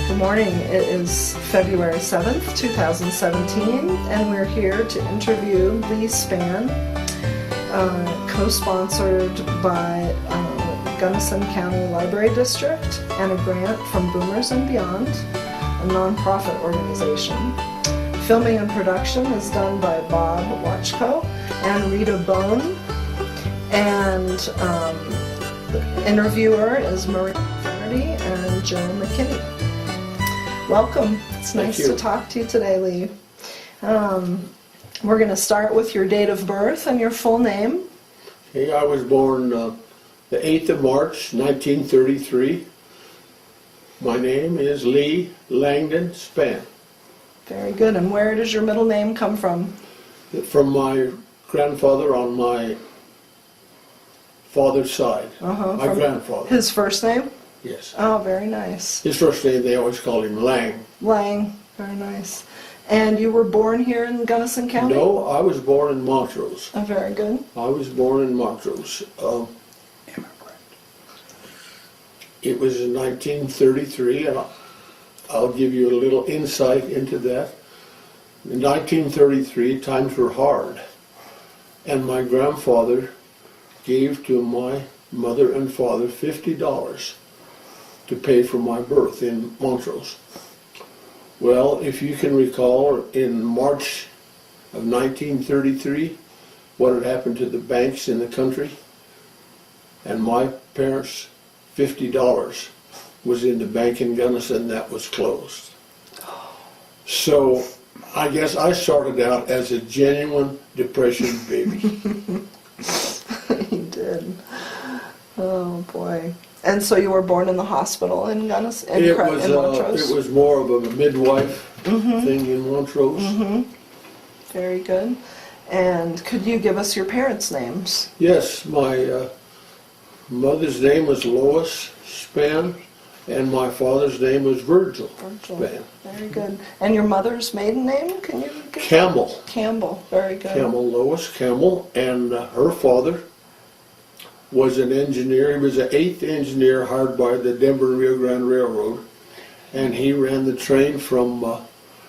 Good morning. It is February 7th, 2017, and we're here to interview Lee Spann, co-sponsored by Gunnison County Library District and a grant from Boomers and Beyond, a nonprofit organization. Filming and production is done by Bob Watchko and Rita Bone, and the interviewer is Marie Kennedy and Joe McKinney. Welcome. It's nice to talk to you today, Lee. We're going to start with your date of birth and your full name. Okay, I was born the 8th of March, 1933. My name is Lee Langdon Spann. Very good. And where does your middle name come from? From my grandfather on my father's side. My grandfather. His first name? Yes. Oh, very nice. His first name, they always called him Lang. Lang. Very nice. And you were born here in Gunnison County? No, I was born in Montrose. Oh, very good. I was born in Montrose. It was in 1933, and I'll give you a little insight into that. In 1933, times were hard, and my grandfather gave to my mother and father $50 to pay for my birth in Montrose. Well, if you can recall, in March of 1933, what had happened to the banks in the country, and my parents' $50 was in the bank in Gunnison that was closed. So I guess I started out as a genuine depression baby. You did. Oh boy. And so you were born in the hospital in Gunnison, in Montrose? It was more of a midwife thing in Montrose. Very good. And could you give us your parents' names? Yes, my mother's name was Lois Spann, and my father's name was Virgil Spann. Very good. And your mother's maiden name? Can you give Campbell. Campbell. Very good. Campbell, Lois Campbell, and her father was an engineer. He was an 8th engineer hired by the Denver and Rio Grande Railroad, and he ran the train from,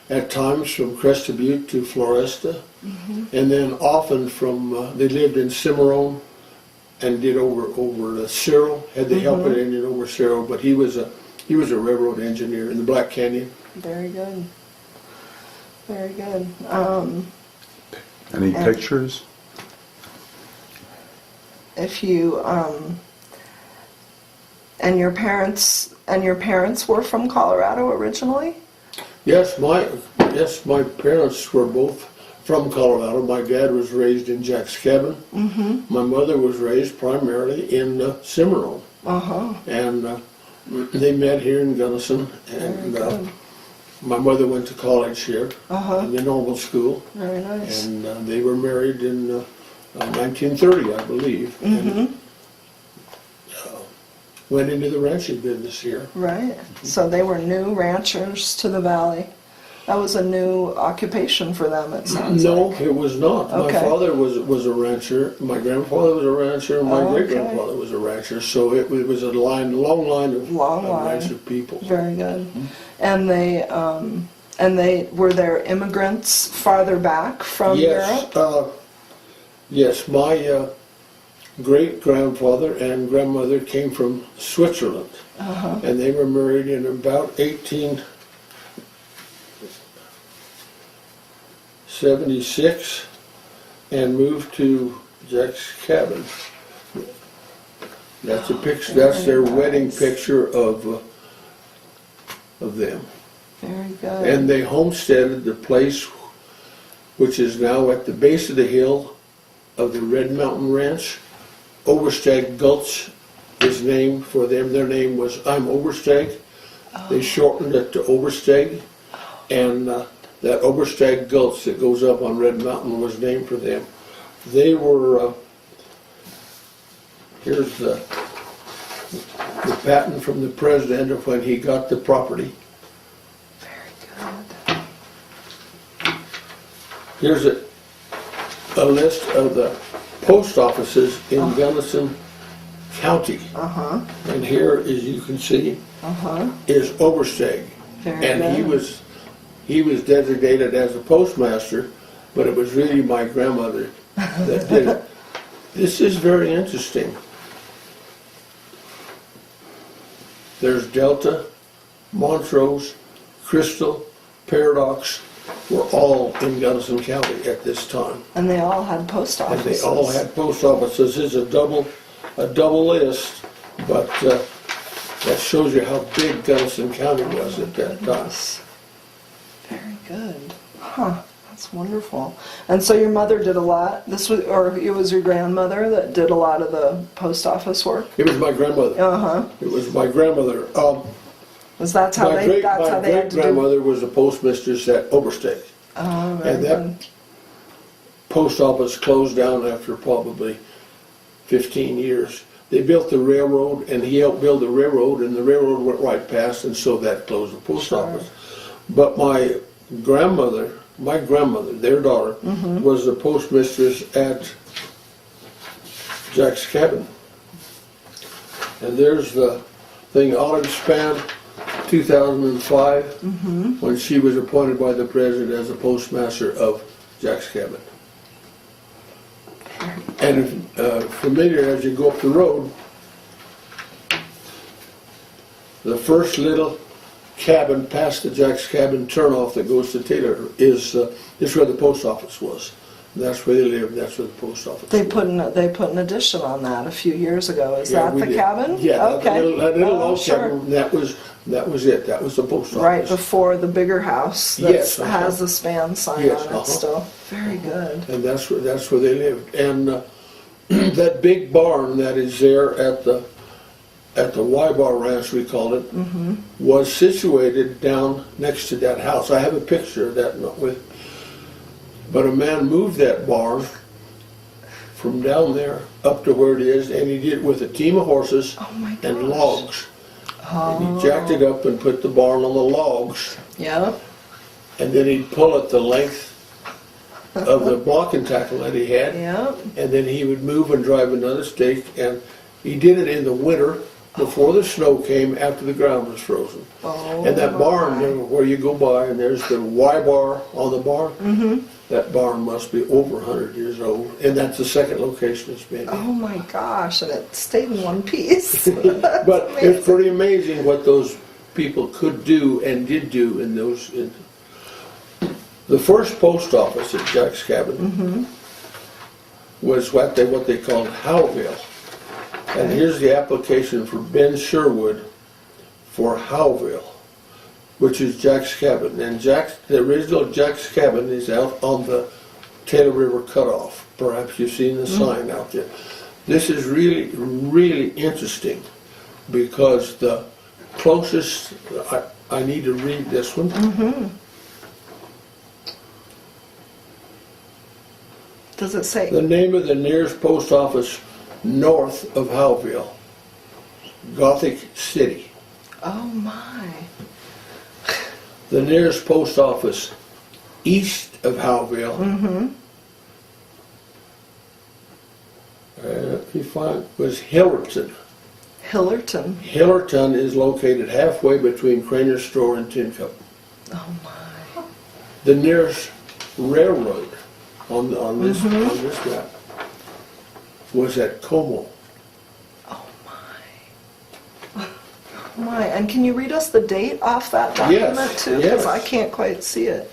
at times, from Crested Butte to Floresta, and then often from, they lived in Cimarron and did over Cerro, had the help engine over Cerro, but he was a railroad engineer in the Black Canyon. Very good. Very good. Any pictures? If you and your parents were from Colorado originally? Yes, my parents were both from Colorado. My dad was raised in Jack's Cabin. My mother was raised primarily in Cimarron. And they met here in Gunnison, and my mother went to college here in the normal school. Very nice. And they were married in 1930, I believe, and went into the ranching business here. Right. So they were new ranchers to the valley. That was a new occupation for them, it sounds like. No, it was not. Okay. My father was a rancher, my grandfather was a rancher, and my great-grandfather was a rancher, so it was a long line of rancher people. Very good. And they were there immigrants farther back from Europe? Yes, my great-grandfather and grandmother came from Switzerland, and they were married in about 1876 and moved to Jack's Cabin. That's a picture. That's their wedding picture of them. Very good. And they homesteaded the place, which is now at the base of the hill of the Red Mountain Ranch. Overstag Gulch is named for them. Their name was I'm Overstag. They shortened it to Overstag, and that Overstag Gulch that goes up on Red Mountain was named for them. They were, here's the patent from the president of when he got the property. Very good. Here's a list of the post offices in Gunnison County. And here, as you can see, is Oversteg. Very And good. he was designated as a postmaster, but it was really my grandmother that did it. This is very interesting. There's Delta, Montrose, Crystal, Paradox were all in Gunnison County at this time. And they all had post And offices. they all had post offices. It's a double list, but that shows you how big Gunnison County was at that time. Yes. Very good. Huh. That's wonderful. And so your mother did a lot. Or it was your grandmother that did a lot of the post office work. It was my grandmother. It was my grandmother. That's how My they had to do. great-grandmother was a postmistress at Obersteg. Oh, very And that good. post office closed down after probably 15 years. They built the railroad, and he helped build the railroad, and the railroad went right past, and so that closed the post office. But my grandmother, their daughter, was the postmistress at Jack's Cabin. And there's the thing, Olive Spann, 2005, when she was appointed by the president as the postmaster of Jack's Cabin. And familiar as you go up the road, the first little cabin past the Jack's Cabin turnoff that goes to Taylor is where the post office was. And that's where they lived. That's where the post office They was. put an addition on that a few years ago. Is Yeah, that we the did. cabin? Yeah, Okay. that little Oh, old sure. cabin. That was it. That was the post office. Right before the bigger house that Yes, has the Spann sign Yes, on it still. Very good. And that's where they lived. And that big barn that is there at the Y Bar Ranch, we called it, was situated down next to that house. I have a picture of that but a man moved that barn from down there up to where it is, and he did it with a team of horses Oh my gosh. and logs. And he jacked it up and put the barn on the logs, Yep. and then he'd pull it the length of the block and tackle that he had. Yep. And then he would move and drive another stake, and he did it in the winter before the snow came, after the ground was frozen. Oh, And that barn, my. there where you go by, and there's the Y bar on the barn, that barn must be over 100 years old, and that's the second location it's been in. Oh my gosh, and it stayed in one piece. But it's pretty amazing what those people could do and did do in those. The first post office at Jack's Cabin was what they called Howville. And here's the application for Ben Sherwood for Howville, which is Jack's Cabin. And the original Jack's Cabin is out on the Taylor River Cutoff. Perhaps you've seen the sign out there. This is really, really interesting because the closest, I need to read this one. Does it say? The name of the nearest post office north of Howville, Gothic City. Oh my. The nearest post office east of Howville, was Hillerton. Hillerton. Hillerton is located halfway between Craner's Store and Tin Cup. Oh my. The nearest railroad on this map was at Como. Oh my. Oh my. And can you read us the date off that document Yes, too? Because yes. I can't quite see it.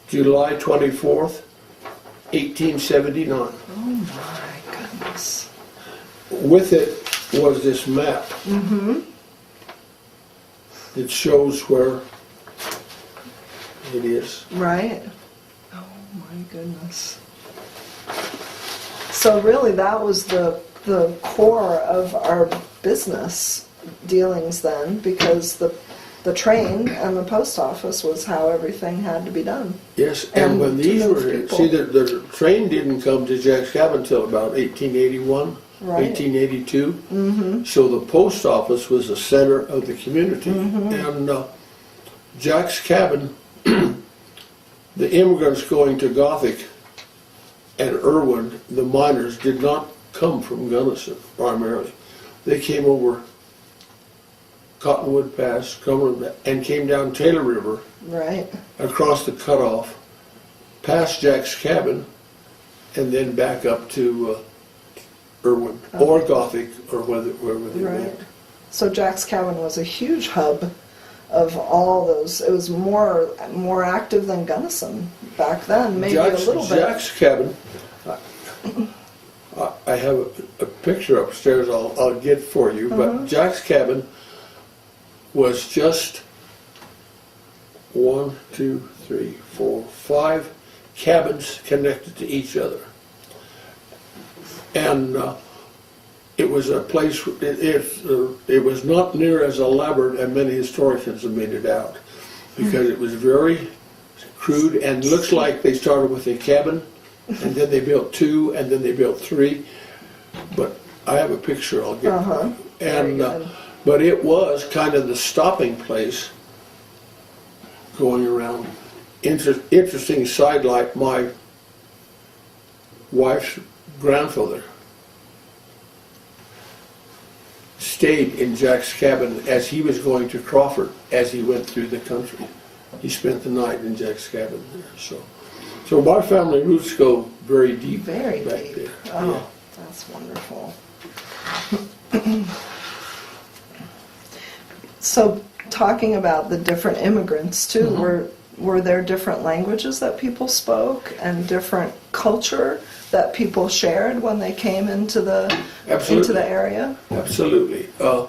July 24th, 1879. Oh my goodness. With it was this map. It shows where it is. Right? Oh my goodness. So really that was the core of our business dealings then, because the train and the post office was how everything had to be done. Yes, And and when to these move were, people. see, the train didn't come to Jack's Cabin until about 1881, Right. 1882. So the post office was the center of the community. And Jack's Cabin, the immigrants going to Gothic and Irwin, the miners, did not come from Gunnison primarily. They came over Cottonwood Pass, Cumberland, and came down Taylor River, Right. across the cutoff, past Jack's Cabin, and then back up to Irwin, or Gothic, or wherever they Right. went. So Jack's Cabin was a huge hub of all those. It was more active than Gunnison back then, maybe a little bit. Jack's Cabin, I have a picture upstairs I'll get for you, but Jack's Cabin was just 1, 2, 3, 4, 5 cabins connected to each other. And it was a place, it was not near as elaborate as many historians have made it out, because it was very crude, and looks like they started with a cabin, and then they built 2, and then they built 3. But I have a picture I'll get for you. And but it was kind of the stopping place going around. Interesting sidelight, my wife's grandfather stayed in Jack's Cabin as he was going to Crawford as he went through the country. He spent the night in Jack's Cabin there. So my family roots go very deep. Very back deep. there. Oh, Yeah. that's wonderful. So, talking about the different immigrants too, were there different languages that people spoke and different culture that people shared when they came into the area? Absolutely. A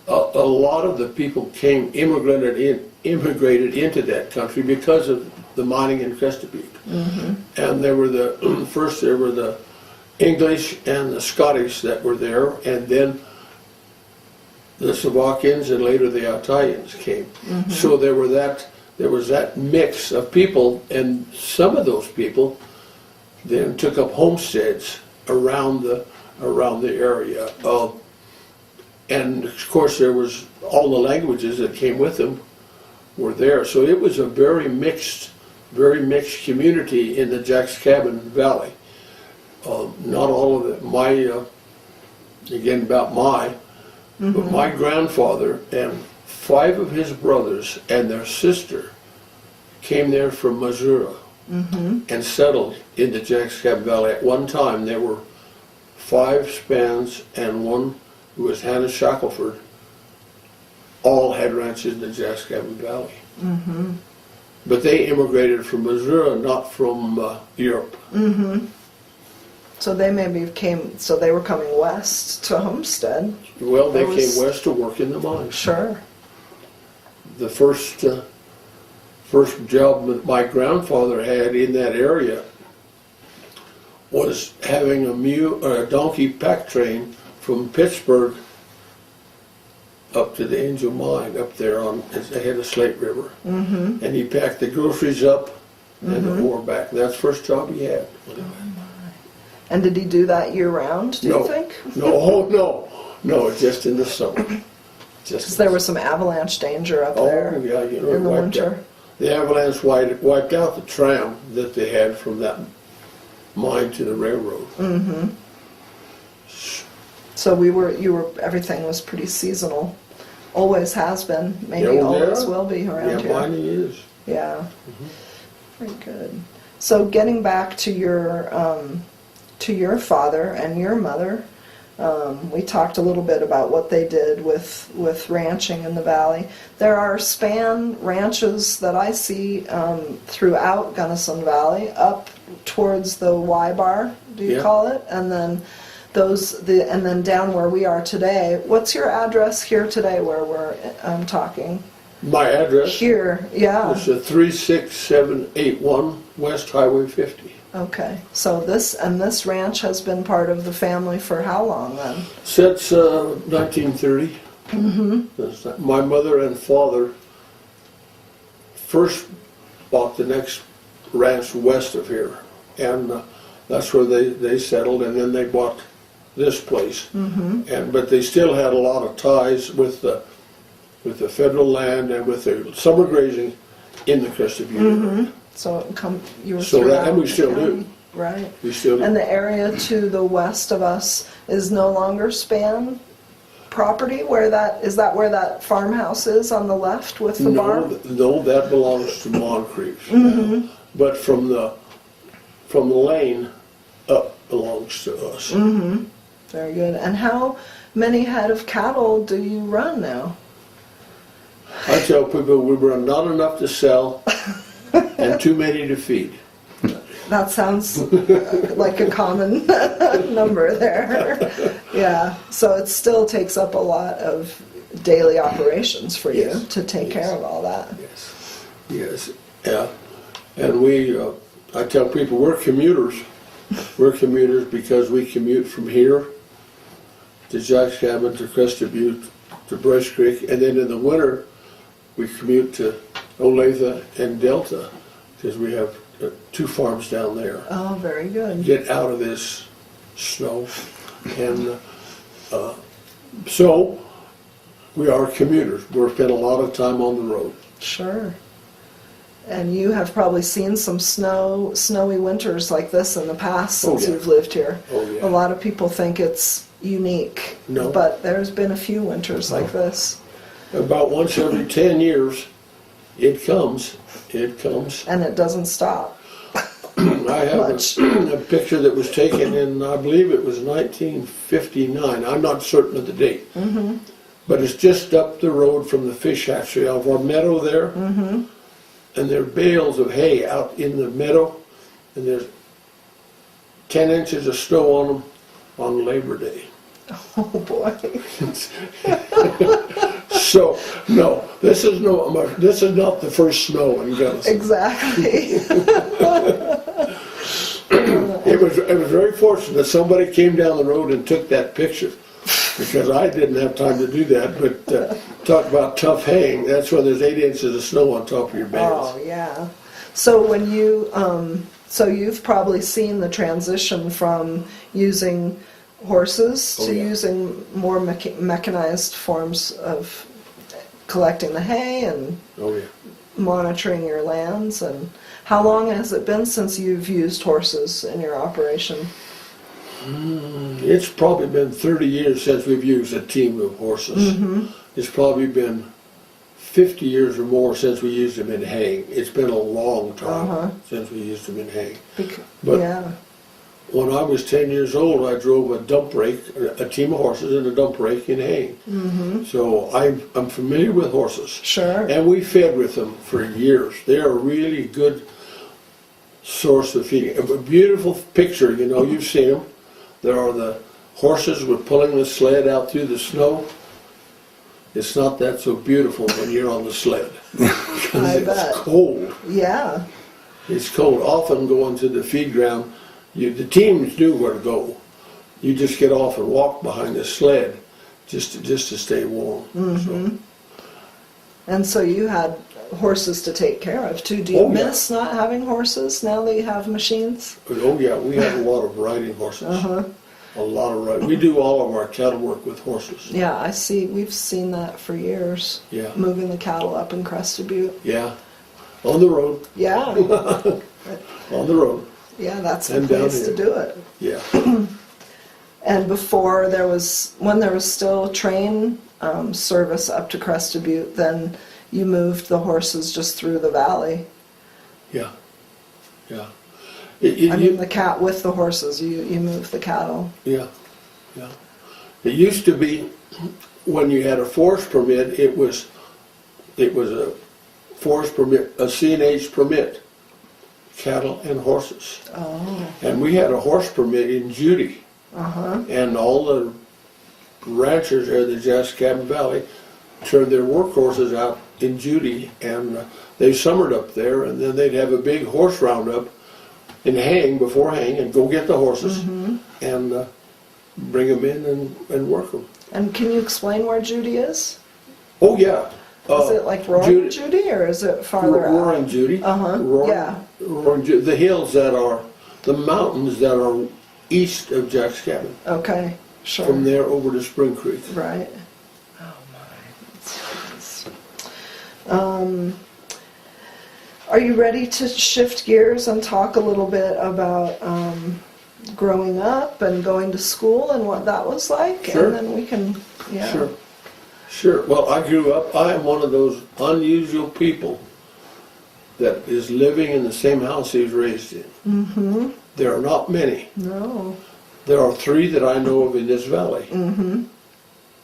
lot of the people immigrated into that country because of the mining in Chesapeake. And there were first there were the English and the Scottish that were there, and then the Slovakians and later the Italians came. So there was that mix of people, and some of those people then took up homesteads around the area. And of course there was all the languages that came with them were there. So it was a very mixed community in the Jack's Cabin Valley. Not all of it. But my grandfather and 5 of his brothers and their sister came there from Missouri and settled in the Jack's Cabin Valley. At one time, there were 5 Spanns and 1 who was Hannah Shackelford. All had ranches in the Jack's Cabin Valley. But they immigrated from Missouri, not from Europe. So they they were coming west to Homestead. Well, they came west to work in the mines. Sure. The first job that my grandfather had in that area was having a donkey pack train from Pittsburgh up to the Angel Mine up there ahead of Slate River. And he packed the groceries up and the ore back. That's the first job he had. And did he do that year round, do you think? No, just in the summer. Because there was some avalanche danger up there in the winter. The avalanche wiped out the tram that they had from that mine to the railroad. So everything was pretty seasonal. Always has been, maybe always will be around here. Yeah, mining is. Yeah. Very good. So getting back to your father and your mother, we talked a little bit about what they did with ranching in the valley. There are Spann ranches that I see throughout Gunnison Valley, up towards the Y-bar, do you call it? And then and then down where we are today. What's your address here today where we're talking? My address? Here, yeah. It's 36781 West Highway 50. Okay, so this ranch has been part of the family for how long then? Since 1930. My mother and father first bought the next ranch west of here, and that's where they settled, and then they bought this place. But they still had a lot of ties with the federal land and with the summer grazing in the Chesapeake area. So you were and we still do. Right. We still do. And the area to the west of us is no longer Spann property where is that where that farmhouse is on the left with the barn? No, that belongs to Moncrief. But from the lane up belongs to us. Very good. And how many head of cattle do you run now? I tell people we run not enough to sell and too many to feed. That sounds like a common number there. Yeah, so it still takes up a lot of daily operations for you to take care of all that. Yes, yeah. And I tell people we're commuters. We're commuters because we commute from here to Jack's Cabin, to Crested Butte, to Brush Creek, and then in the winter we commute to Olathe and Delta because we have 2 farms down there. Oh, very good. Get out of this snow. And so we are commuters. We've spent a lot of time on the road. Sure. And you have probably seen some snowy winters like this in the past since you've lived here. Oh, yeah. A lot of people think it's unique, but there's been a few winters like this. About once every 10 years, it comes. And it doesn't stop. I have a picture that was taken in, I believe it was 1959. I'm not certain of the date. But it's just up the road from the fish hatchery of our meadow there. And there are bales of hay out in the meadow, and there's 10 inches of snow on them on Labor Day. Oh boy. So, no, this is not the first snow in Gunnison. Exactly. It was very fortunate that somebody came down the road and took that picture, because I didn't have time to do that. But talk about tough haying, that's when there's 8 inches of snow on top of your bales. Oh, yeah. So when you, so you've probably seen the transition from using horses to using more mechanized forms of collecting the hay and monitoring your lands. And how long has it been since you've used horses in your operation? It's probably been 30 years since we've used a team of horses. It's probably been 50 years or more since we used them in haying. It's been a long time since we used them in haying. But when I was 10 years old, I drove a dump rake, a team of horses and a dump rake in haying. So I'm familiar with horses. Sure. And we fed with them for years. They're a really good source of feeding. A beautiful picture, you've seen them. There are the horses with pulling the sled out through the snow. It's not that so beautiful when you're on the sled. I bet. It's cold. Yeah. It's cold. Often going to the feed ground, the teams knew where to go. You just get off and walk behind the sled just to stay warm. And so you had horses to take care of too. Do you miss not having horses now that you have machines? Oh yeah, we have a lot of riding horses. A lot of riding. We do all of our cattle work with horses. Yeah, I see. We've seen that for years. Yeah. Moving the cattle up in Crested Butte. Yeah. On the road. Yeah. On the road. Yeah, that's the place to do it. Yeah. And before when there was still train service up to Crested Butte, then you moved the horses just through the valley. Yeah. Yeah. The cat with the horses, you moved the cattle. Yeah. Yeah. It used to be when you had a forest permit, it was a forest permit, a C&H permit, cattle and horses. Oh. And we had a horse permit in Judy. And all the ranchers there in the Jack's Cabin Valley turned their work horses out in Judy, and they summered up there, and then they'd have a big horse roundup and before hang, and go get the horses and bring them in and work them. And can you explain where Judy is? Oh yeah. Is it like Roaring Judy, or is it farther out? Roaring Judy. Roaring Judy. The hills the mountains that are east of Jack's Cabin. Okay, sure. From there over to Spring Creek. Right. Oh my. Are you ready to shift gears and talk a little bit about growing up and going to school and what that was like, Sure. and then we can, yeah. Sure. Sure. Well, I grew up, I am one of those unusual people that is living in the same house he was raised in. Mm-hmm. There are not many. No. There are 3 that I know of in this valley. Mm-hmm.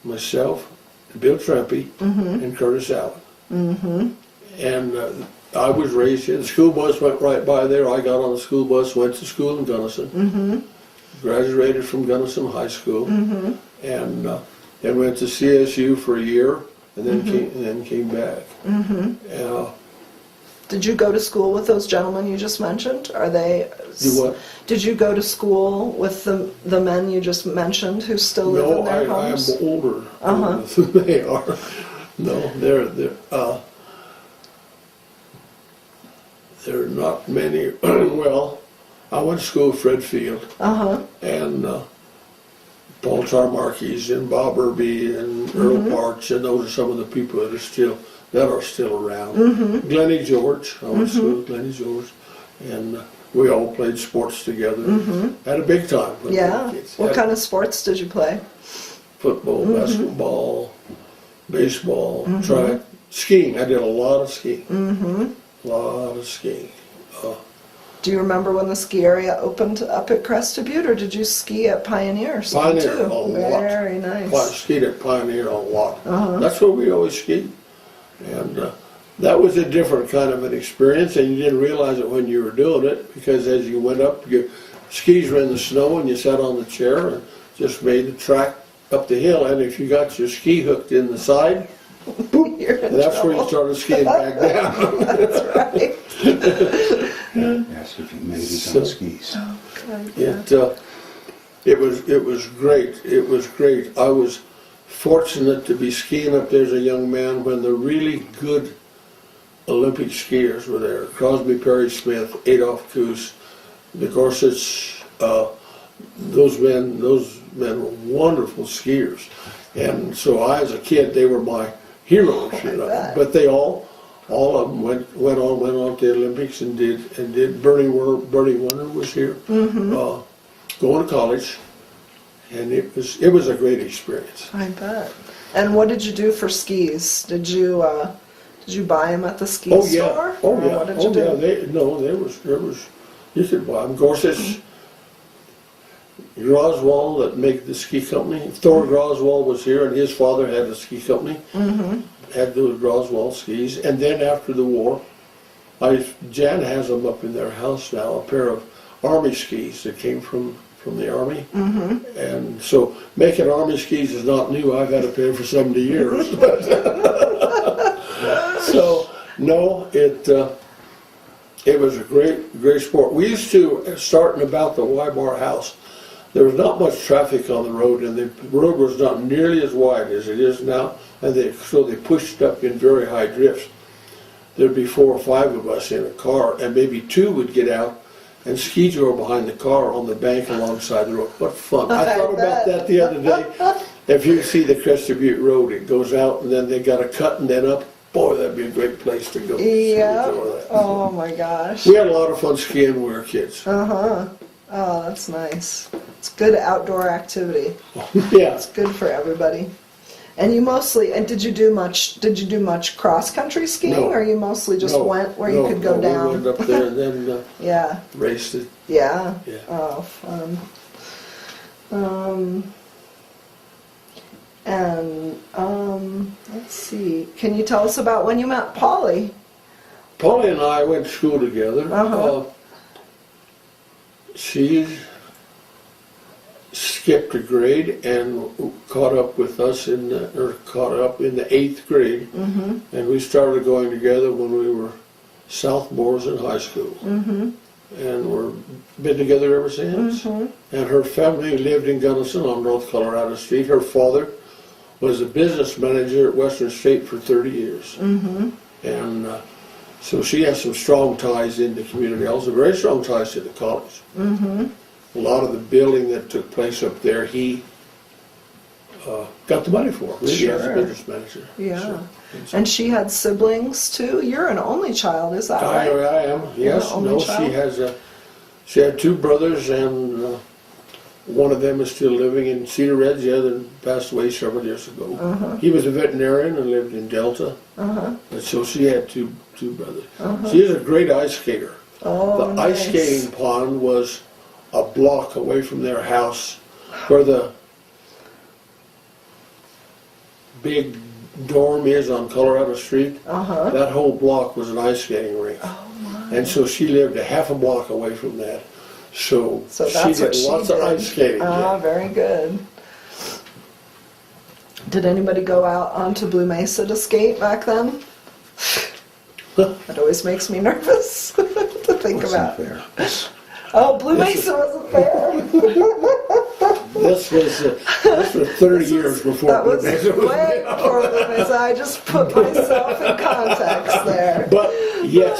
Myself, Bill Trampy, and Curtis Allen. Mm-hmm. And I was raised here. The school bus went right by there. I got on the school bus, went to school in Gunnison, graduated from Gunnison High School, and then went to CSU for a year, and then came back. Did you go to school with those gentlemen you just mentioned? Are they? Do what? Did you go to school with the men you just mentioned who still live in their homes? No, I'm older than they are. No, they're not many. Well, I went to school with Fred Field and Paul Tarmarkis and Bob Irby and Earl Parch, and those are some of the people that are still around. Glennie George, I went to school with Glennie George, and we all played sports together. Had a big time. Yeah. What kind of sports did you play? Football, basketball, baseball, track, skiing. I did a lot of skiing. A lot of skiing. Do you remember when the ski area opened up at Crested Butte, or did you ski at Pioneer? Pioneer, too? a lot. Very nice. I skied at Pioneer a lot. That's where we always skied. And that was a different kind of an experience, and you didn't realize it when you were doing it, because as you went up, your skis were in the snow and you sat on the chair and just made the track up the hill, and if you got your ski hooked in the side, boop, that's where you started skiing back down. That's right. Yes, if you made it on skis. Okay, It was great. It was great. I was fortunate to be skiing up there as a young man when the really good Olympic skiers were there. Crosby, Perry Smith, Adolph Coos, the Gorsich, those men were wonderful skiers. And so I, as a kid, they were my heroes, you know. But they all of them went on to the Olympics and did. Bernie Warner was here, going to college, and it was a great experience. I bet. And what did you do for skis? Did you buy them at the ski store? Oh yeah. What did you do? There was you could buy them. Gorsich, Groswald that made the ski company. Thor Groswald was here, and his father had a ski company. Had those Groswald skis, and then after the war, Jan has them up in their house now. A pair of Army skis that came from the Army, and so making Army skis is not new. I've had a pair for 70 years. So no, it was a great sport. We used to, starting about the Y-Bar house, there was not much traffic on the road, and the road was not nearly as wide as it is now, and so they pushed up in very high drifts. There'd be 4 or 5 of us in a car, and maybe 2 would get out and ski drove behind the car on the bank alongside the road. What fun. I thought about that the other day. If you see the Crested Butte Road, it goes out, and then they got a cut and then up. Boy, that'd be a great place to go. Yeah. Oh my gosh. We had a lot of fun skiing when we were kids. Oh, that's nice. It's good outdoor activity. Yeah. It's good for everybody. And you mostly, and did you do much cross country skiing, No. or you mostly just went where you could go down? We went up there and then Yeah. raced it. Yeah. Yeah. Oh, fun. Let's see. Can you tell us about when you met Polly? Polly and I went to school together. She skipped a grade and caught up with us in the 8th grade, and we started going together when we were sophomores in high school, and we've been together ever since. And her family lived in Gunnison on North Colorado Street. Her father was a business manager at Western State for 30 years, and so she has some strong ties in the community, also very strong ties to the college. A lot of the building that took place up there, he got the money for, really, as a business manager. Yeah. And she had siblings too? You're an only child, is that right? I am, yes. Only child? She has She had two brothers, and one of them is still living in Cedar Ridge. The other passed away several years ago. He was a veterinarian and lived in Delta. And so she had two brothers. She is a great ice skater. Oh, The nice. ice skating pond was a block away from their house, where the big dorm is on Colorado Street. That whole block was an ice skating rink. Oh, my. And so she lived a half a block away from that. So So she that's did what she lots did. of ice skating. Ah, yeah. very good. Did anybody go out onto Blue Mesa to skate back then? It always makes me nervous to think about. Wasn't fair. Oh, Blue Mesa wasn't there. This was 30 years before That was Blue Mesa was way built. before Blue Mesa. I just put myself in context there. But yes,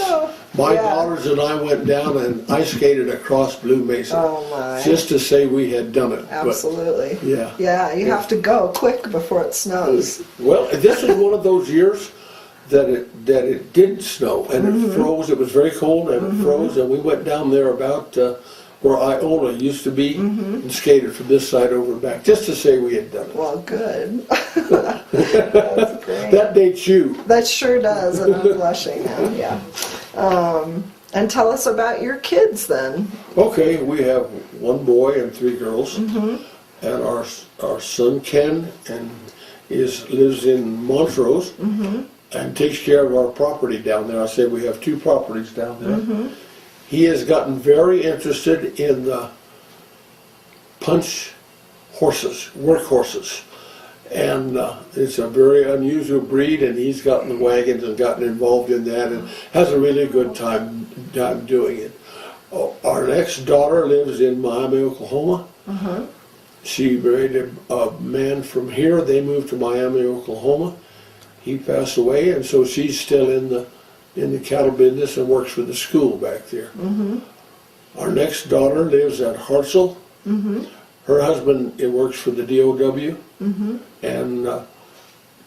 my Yeah. daughters and I went down and ice skated across Blue Mesa. Oh my. Just to say we had done it. But, Absolutely. yeah. Yeah, you have to go quick before it snows. well, this is one of those years that it didn't snow and it froze. It was very cold and it froze, and we went down there about where Iola used to be and skated from this side over and back, just to say we had done it. Well, good. That's great. That dates you. That sure does, and I'm blushing now, yeah. And tell us about your kids then. Okay, we have one boy and three girls, and our son Ken lives in Montrose and takes care of our property down there. I said we have two properties down there. He has gotten very interested in the punch horses, work horses, and it's a very unusual breed. And he's gotten the wagons and gotten involved in that, and has a really good time doing it. Our next daughter lives in Miami, Oklahoma. She married a man from here. They moved to Miami, Oklahoma. He passed away, and so she's still in the cattle business and works for the school back there. Our next daughter lives at Hartselle. Her husband works for the DOW and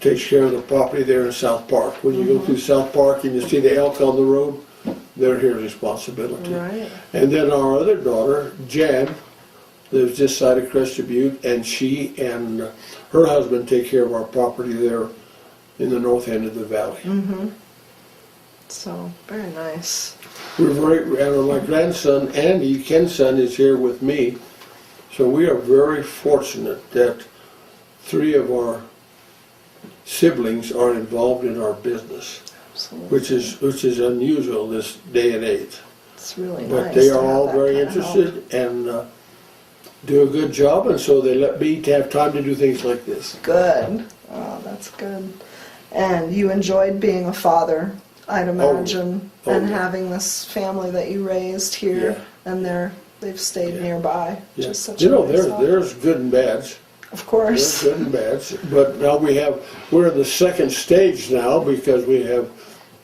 takes care of the property there in South Park. When you go through South Park and you see the elk on the road, they're his responsibility. Right. And then our other daughter, Jan, lives this side of Crested Butte, and she and her husband take care of our property there in the north end of the valley. So, very nice. And my grandson, Andy, Ken's son, is here with me. So we are very fortunate that three of our siblings are involved in our business, Absolutely. which is unusual this day and age. It's really nice. But they to are have all that very kind of help. interested and do a good job, and so they let me to have time to do things like this. Good. Oh, that's good. And you enjoyed being a father, I'd imagine, Oh, and yeah. having this family that you raised here, Yeah. and they've stayed Yeah. nearby. Yeah. Just such You a know, nice help. there's good and bads. Of There's course. good and bads. But now we're in the second stage now, because we have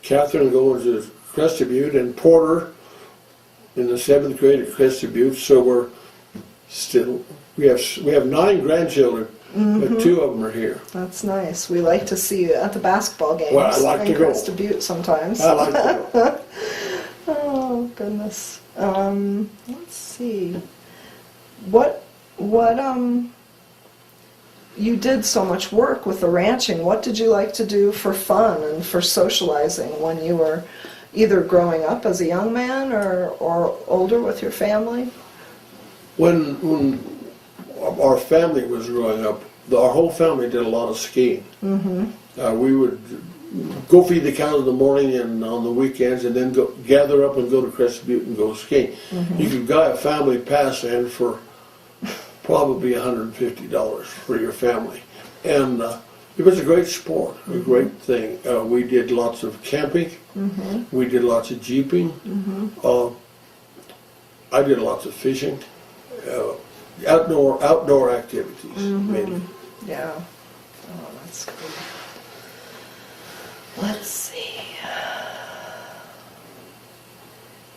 Catherine going to Crested Butte and Porter in the 7th grade at Crested Butte. So we have 9 grandchildren, but 2 of them are here. That's nice. We like to see you at the basketball games. Well, I like in to go. Crested Butte sometimes. I like to Oh goodness. Let's see. What you did so much work with the ranching. What did you like to do for fun and for socializing when you were either growing up as a young man or older with your family? When our family was growing up, our whole family did a lot of skiing. We would go feed the cows in the morning and on the weekends, and then go gather up and go to Crested Butte and go skiing. You could buy a family pass in for probably $150 for your family, and it was a great sport, a great thing. We did lots of camping. We did lots of jeeping. I did lots of fishing. Outdoor activities, mainly. Yeah. Oh, that's good. Let's see.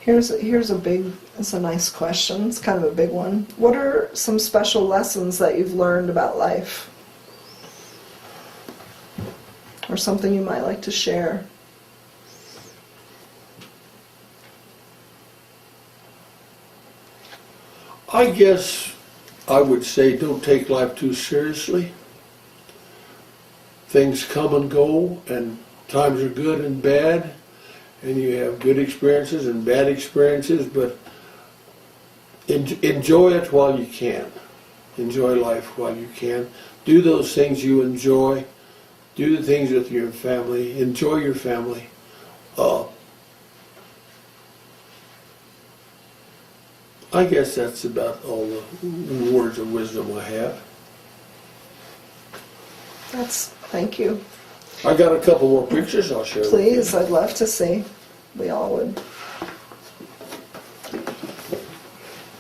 Here's it's a nice question. It's kind of a big one. What are some special lessons that you've learned about life? Or something you might like to share? I guess I would say don't take life too seriously. Things come and go, and times are good and bad, and you have good experiences and bad experiences, but enjoy it while you can. Enjoy life while you can. Do those things you enjoy. Do the things with your family. Enjoy your family. I guess that's about all the words of wisdom I have. Thank you. I got a couple more pictures I'll share with you. Please, I'd love to see. We all would.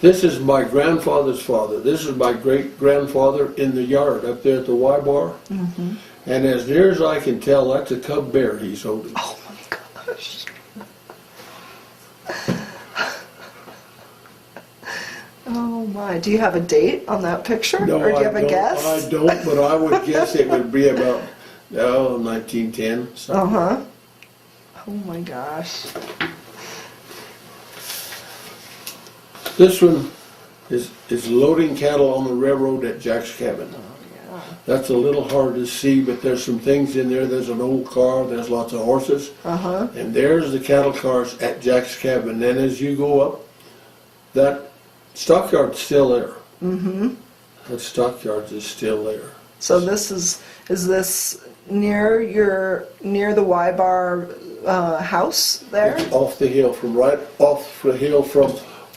This is my grandfather's father. This is my great-grandfather in the yard up there at the Y bar. Mm-hmm. And as near as I can tell, that's a cub bear he's holding. Oh my gosh. Oh my. Do you have a date on that picture? No, or do you have a guess? I don't, but I would guess it would be about 1910. Uh-huh. Oh my gosh. This one is loading cattle on the railroad at Jack's Cabin. Yeah. That's a little hard to see, but there's some things in there. There's an old car, there's lots of horses. Uh-huh. And there's the cattle cars at Jack's Cabin. Then as you go up, that stockyard's still there. Mm-hmm. That stockyard is still there. So this is this near the Y bar house there? It's off the hill, from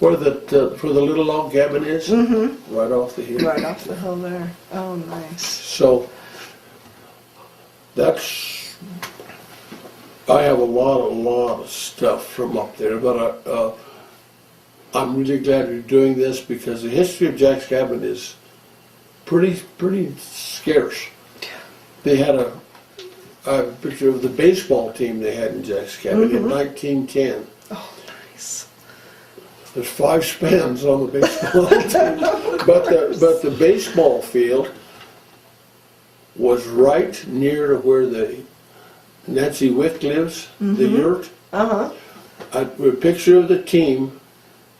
where the little log cabin is. Mm-hmm. Right off the hill. Right off the hill there. Oh, nice. So I have a lot of stuff from up there, but I'm really glad you're doing this because the history of Jack's Cabin is pretty scarce. They had a picture of the baseball team they had in Jack's Cabin in 1910. Oh, nice. There's 5 Spanns on the baseball team, but the baseball field was right near to where the Nancy Wick lives, the yurt. Uh-huh. A picture of the team.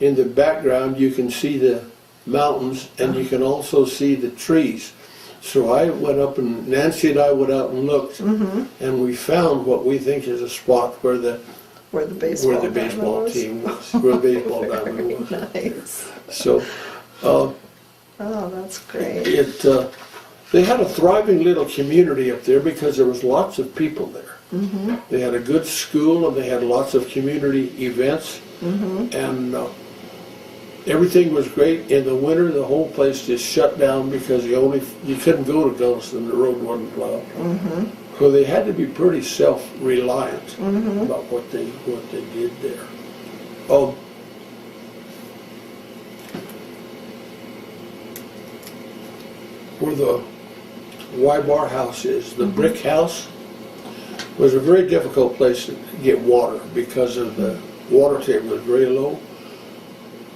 In the background, you can see the mountains, and you can also see the trees. So I went up, and Nancy and I went out and looked, and we found what we think is a spot where the baseball team was, where the baseball diamond was. Nice. So, oh, that's great. They had a thriving little community up there because there was lots of people there. Mm-hmm. They had a good school, and they had lots of community events, and everything was great. In the winter, the whole place just shut down because you couldn't go to Gunnison. The road wasn't plowed. So they had to be pretty self-reliant about what they did there. Where the Y bar house is, the brick house, was a very difficult place to get water because of the water table was very low.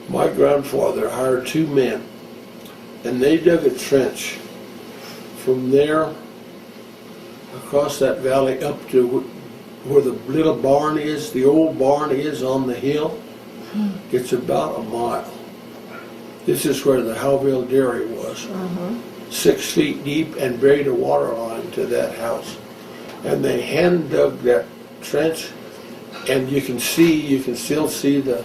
My grandfather hired 2 men, and they dug a trench from there across that valley up to where the little barn is, the old barn is on the hill. It's about a mile. This is where the Howville Dairy was. 6 feet deep, and buried a water line to that house. And they hand dug that trench, and you can still see the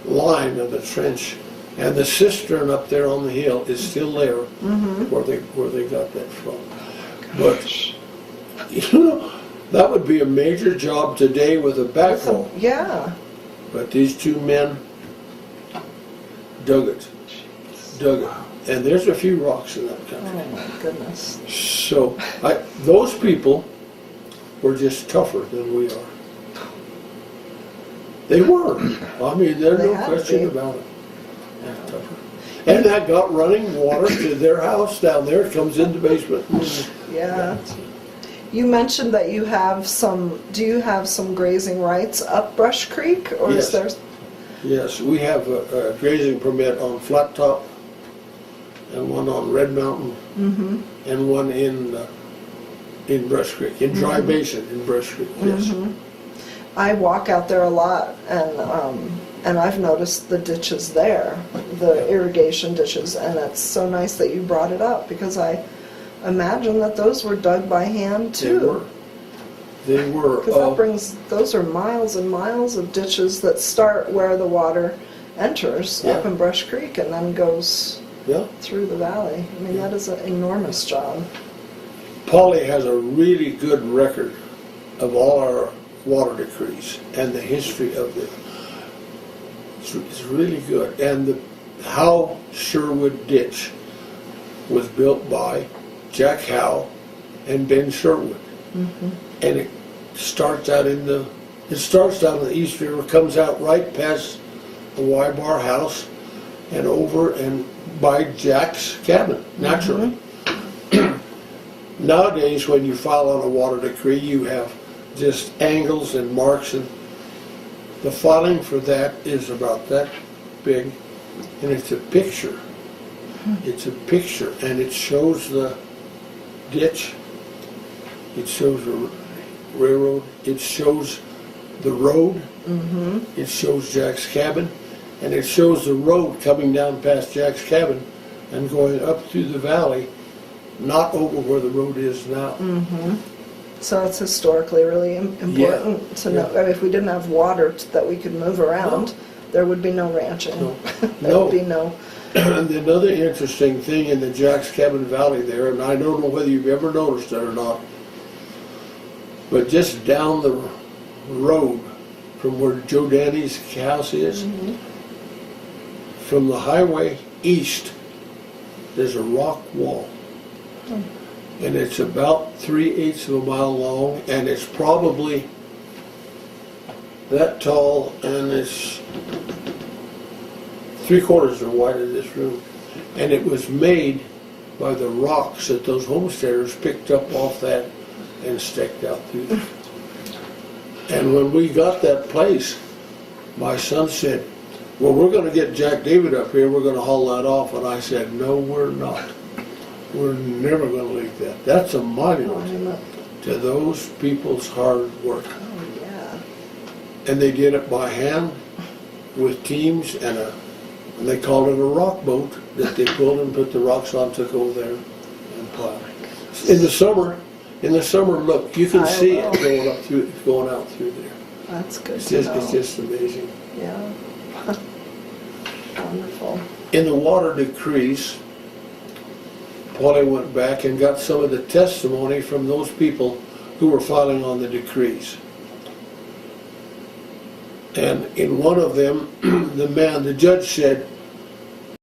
line of the trench, and the cistern up there on the hill is still there, where they got that from. But that would be a major job today with a backhoe. Yeah. But these 2 men dug it, and there's a few rocks in that country. Oh my goodness. So those people were just tougher than we are. They were. I mean, there's no question about it. They're tougher. And that got running water to their house down there. It comes in the basement. Yeah. You mentioned that you have do you have some grazing rights up Brush Creek? Or Yes. is there? Yes, we have a grazing permit on Flat Top, and one on Red Mountain, and one in Brush Creek, in Dry Basin in Brush Creek, yes. I walk out there a lot, and And I've noticed the ditches there, the irrigation ditches, and it's so nice that you brought it up, because I imagine that those were dug by hand too. They were. Because those are miles and miles of ditches that start where the water enters up in Brush Creek and then goes through the valley. I mean, that is an enormous job. Polly has a really good record of all our water decrees and the history of it. It's really good. And how Sherwood Ditch was built by Jack Howe and Ben Sherwood. Mm-hmm. And it starts out in the East River, comes out right past the Y-Bar house and over and by Jack's cabin, naturally. Mm-hmm. Nowadays, when you file on a water decree, you have just angles and marks, and the filing for that is about that big, and it's a picture. It's a picture, and it shows the ditch, it shows the railroad, it shows the road, it shows Jack's cabin, and it shows the road coming down past Jack's cabin and going up through the valley, not over where the road is now. So it's historically really important to know. I mean, if we didn't have water that we could move around, there would be no ranching. There would be no. And another interesting thing in the Jack's Cabin Valley there, and I don't know whether you've ever noticed it or not, but just down the road from where Joe Danny's house is, from the highway east, there's a rock wall. And it's about 3/8 of a mile long, and it's probably that tall, and it's 3/4 as wide as this room. And it was made by the rocks that those homesteaders picked up off that and staked out through there. And when we got that place, my son said, well, we're going to get Jack David up here, we're going to haul that off. And I said, no, we're not. We're never going to leave that. That's a monument to those people's hard work. Oh, yeah. And they did it by hand with teams, and they called it a rock boat that they pulled and put the rocks on, took over there and plowed. In the summer, look, you can see it going up through, going out through there. That's good It's to know. It's just amazing. Yeah. Wonderful. In the water decrees, Paulie went back and got some of the testimony from those people who were filing on the decrees. And in one of them, the judge said,